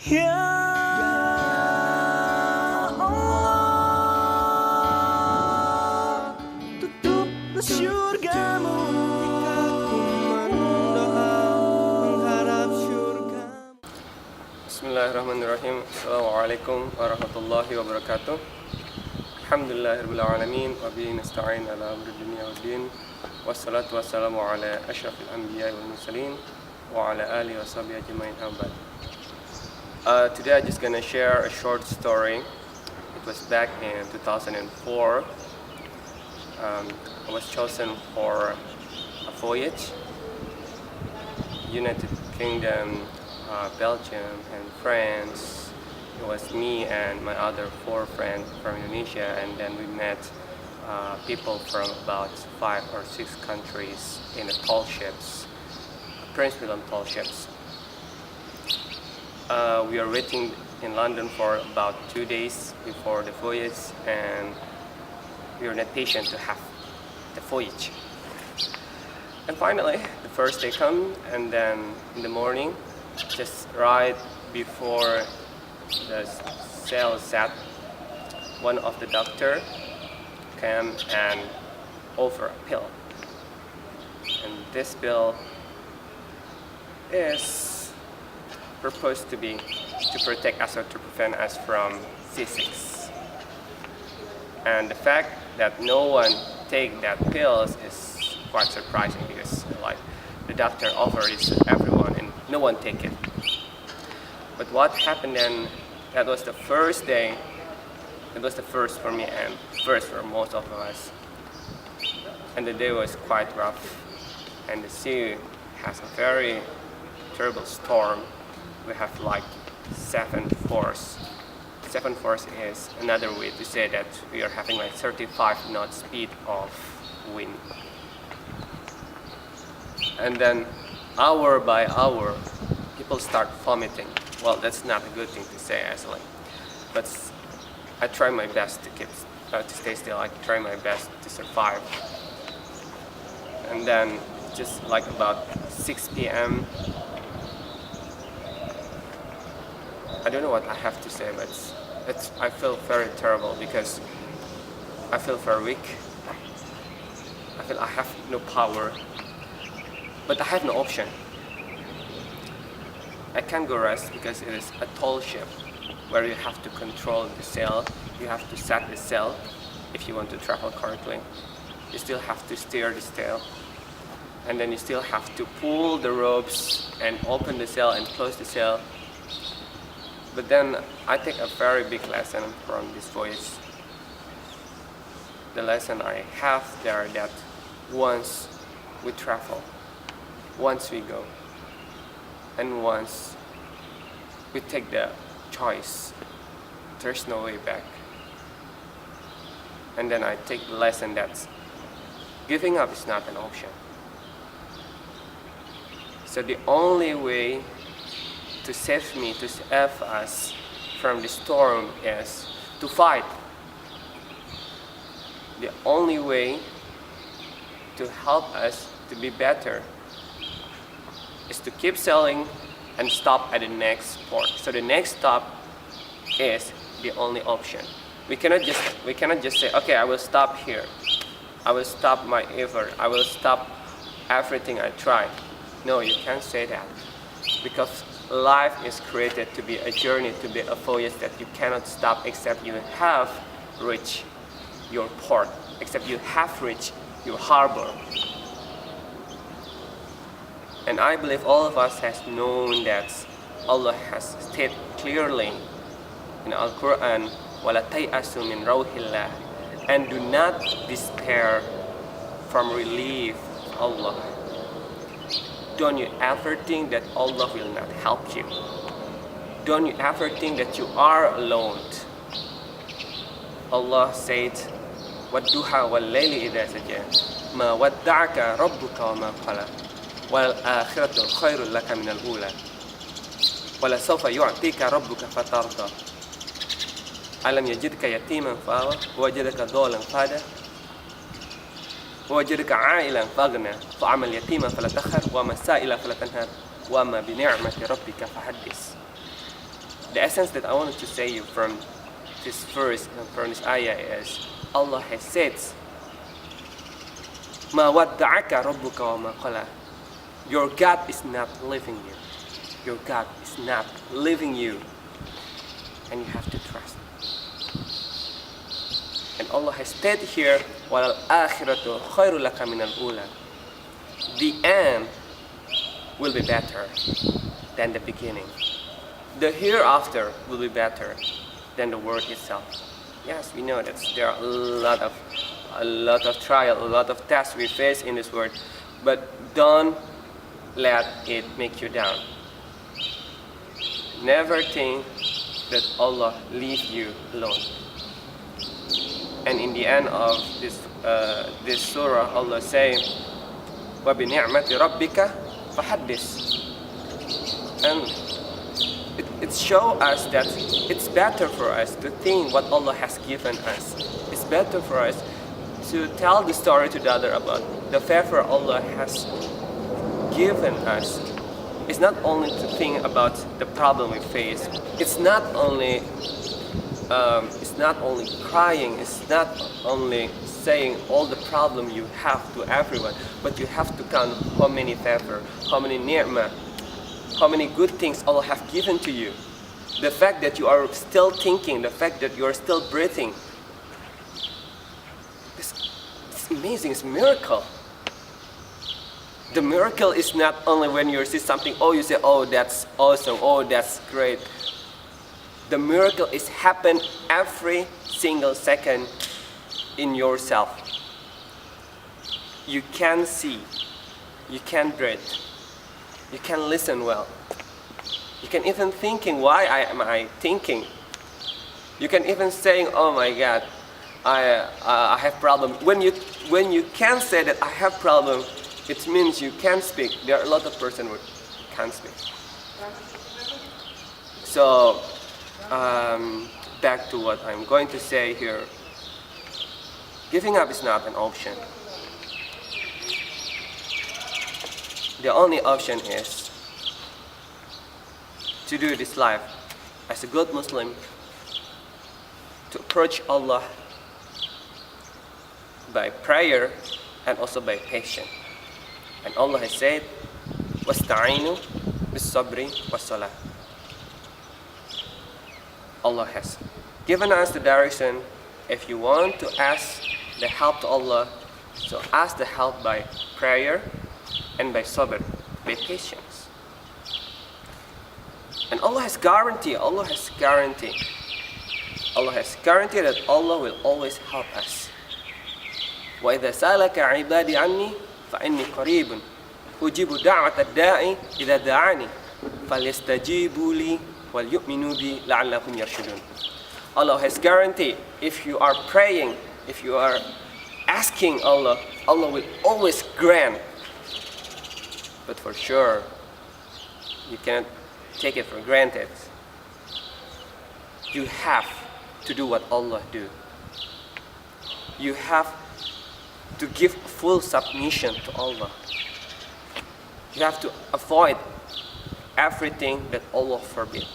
Ya Allah, tutuplah syurgamu jika ku mendoa mengharap syurgamu. Bismillahirrahmanirrahim. Assalamualaikum warahmatullahi wabarakatuh. Alhamdulillahirabbil alamin wa bihi nasta'in ala amri dunya waddin. Wassalatu wassalamu ala asyrafil anbiya'i wal mursalin wa ala alihi wa sahbihi ajma'in. Today I'm just gonna share a short story. It was back in 2004. I was chosen for a voyage, United Kingdom, Belgium, and France. It was me and my other 4 friends from Indonesia, and then we met people from about 5 or 6 countries in the tall ships, Prince William tall ships. We are waiting in London for about 2 days before the voyage, and we are not patient to have the voyage. And finally, the first day come, and then in the morning, just right before the sail set, one of the doctor came and offer a pill, and this pill is proposed to be to protect us or to prevent us from seasickness. And the fact that no one take that pills is quite surprising, because like the doctor offered it to everyone and no one take it. But what happened then, that was the first day, it was the first for me and first for most of us. And the day was quite rough, and the sea has a very terrible storm. We have like 7 force. 7 force is another way to say that we are having like 35 knot speed of wind. And then hour by hour, people start vomiting. Well, that's not a good thing to say actually, but I try my best to stay still. I try my best to survive. And then just like about 6 p.m. I don't know what I have to say, but I feel very terrible because I feel very weak. I feel I have no power, but I have no option. I can't go rest because it is a tall ship where you have to control the sail. You have to set the sail if you want to travel correctly. You still have to steer the sail, and then you still have to pull the ropes and open the sail and close the sail. But then I take a very big lesson from this voyage. The lesson I have there, that once we travel, once we go, and once we take the choice, there's no way back. And then I take the lesson that giving up is not an option. So the only way to save me, to save us from the storm is to fight. The only way to help us to be better is to keep sailing and stop at the next port. So the next stop is the only option. We cannot just say, okay, I will stop here. I will stop my effort. I will stop everything I try. No, you can't say that, because life is created to be a journey, to be a voyage that you cannot stop except you have reached your port, except you have reached your harbor. And I believe all of us has known that Allah has stated clearly in Al-Quran, وَلَا تَيْأَسُوا مِنْ رَوْحِ اللَّهِ, and do not despair from relief of Allah. Don't you ever think that Allah will not help you. Don't you ever think that you are alone. Allah said, وَالدُّحَى وَاللَّيْلِ إِذَا سَجَى مَا وَدَّعَكَ رَبُّكَ وَمَا قَلَى وَالْآخِرَةُ خَيْرٌ لَكَ مِنَ الْأُولَى وَلَسَوْفَ يُعْطِيكَ رَبُّكَ فَتَرْضَى أَلَمْ يَجِدْكَ يَتِيمًا فَآوَى وَوَجَدَكَ ضَالًا فَهَدَى وَوَجَدَكَ عَائِلًا فَأَغْنَى فَأَمَّا الْيَتِيمَ فَلَا تَقْهَرْ وَأَمَّا السَّائِلَ فَلَا تَنْهَرْ وَأَمَّا بِنِعْمَةِ رَبِّكَ فَحَدِّثْ. the essence that I wanted to say you from this verse, from this ayah is, Allah has said, "Ma wadda'aka rabbuka wa ma qala." Your God is not leaving you. Your God is not leaving you, and you have to trust. And Allah has stated here, "Wal akhiratu khairul laka min al-ula." The end will be better than the beginning. The hereafter will be better than the world itself. Yes, we know that there are a lot of trial, a lot of tests we face in this world, but don't let it make you down. Never think that Allah leave you alone. And in the end of this surah, Allah say, "Wa bi ni'mati rabbika fahaddis." And it shows us that it's better for us to think what Allah has given us. It's better for us to tell the story to the other about the favor Allah has given us. It's not only to think about the problem we face. It's not only crying. It's not only saying all the problem you have to everyone, but you have to count how many favor, how many ni'mah, how many good things Allah have given to you. The fact that you are still thinking, the fact that you are still breathing, it's amazing, it's a miracle. The miracle is not only when you see something, oh, you say, oh, that's awesome, oh, that's great. The miracle is happen every single second in yourself. You can see, you can breathe, you can listen well. You can even thinking, why am I thinking? You can even saying, oh my God, I have problem. When you can say that I have problem, it means you can speak. There are a lot of person who can't speak. So back to what I'm going to say here. Giving up is not an option. The only option is to do this life as a good Muslim, to approach Allah by prayer and also by patience. And Allah has said, "Wasta'inu bis-sabri was-salah." Allah has given us the direction. If you want to ask the help to Allah, so ask the help by prayer and by sabr, by patience. And Allah has guarantee that Allah will always help us. وَإِذَا سَأَلَكَ عِبَادِي عَنِّي فَإِنِّي قَرِيبٌ أُجِيبُ دَعْوَةَ الدَّاعِ إِذَا دَعَانِي فَلْيَسْتَجِيبُوا لِي وَلْيُؤْمِنُوا بِي لَعَلَّهُمْ يَرْشُدُونَ. Allah has guaranteed, if you are praying, if you are asking Allah, Allah will always grant. But for sure, you cannot take it for granted. You have to do what Allah do. You have to give full submission to Allah. You have to avoid everything that Allah forbid.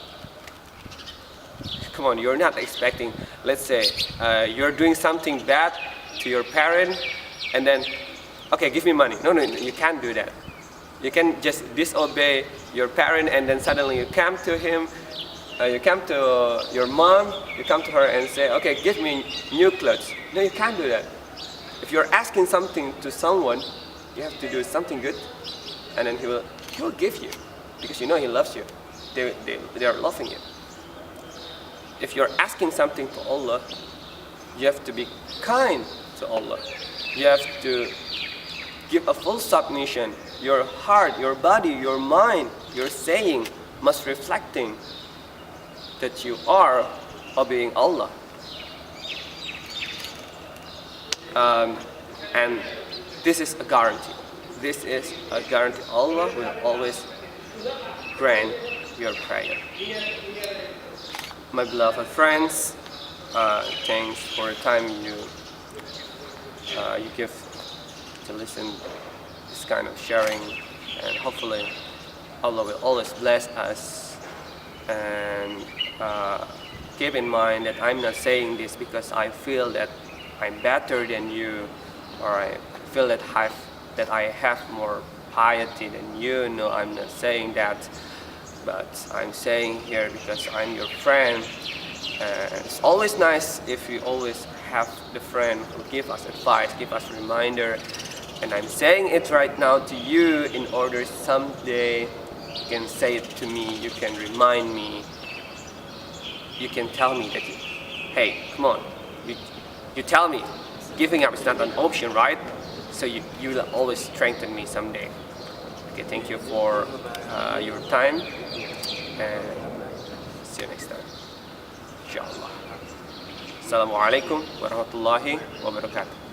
Come on, you're not expecting, let's say, you're doing something bad to your parent, and then, okay, give me money. No, you can't do that. You can just disobey your parent, and then suddenly you come to him, you come to your mom, you come to her and say, okay, give me new clothes. No, you can't do that. If you're asking something to someone, you have to do something good, and then he will give you, because you know he loves you. They are loving you. If you're asking something to Allah, you have to be kind to Allah. You have to give a full submission. Your heart, your body, your mind, your saying must reflecting that you are obeying Allah. And this is a guarantee. This is a guarantee. Allah will always grant your prayer. My beloved friends, thanks for the time you give to listen this kind of sharing, and hopefully Allah will always bless us and keep in mind that I'm not saying this because I feel that I'm better than you, or I feel that I have more piety than you. No, I'm not saying that, but I'm saying here because I'm your friend. It's always nice if you always have the friend who give us advice, give us reminder. And I'm saying it right now to you in order someday you can say it to me, you can remind me, you can tell me that, hey, come on, you tell me, giving up is not an option, right? So you will always strengthen me someday. Okay, thank you for your time, and see you next time. Inshallah. Assalamualaikum warahmatullahi wabarakatuh.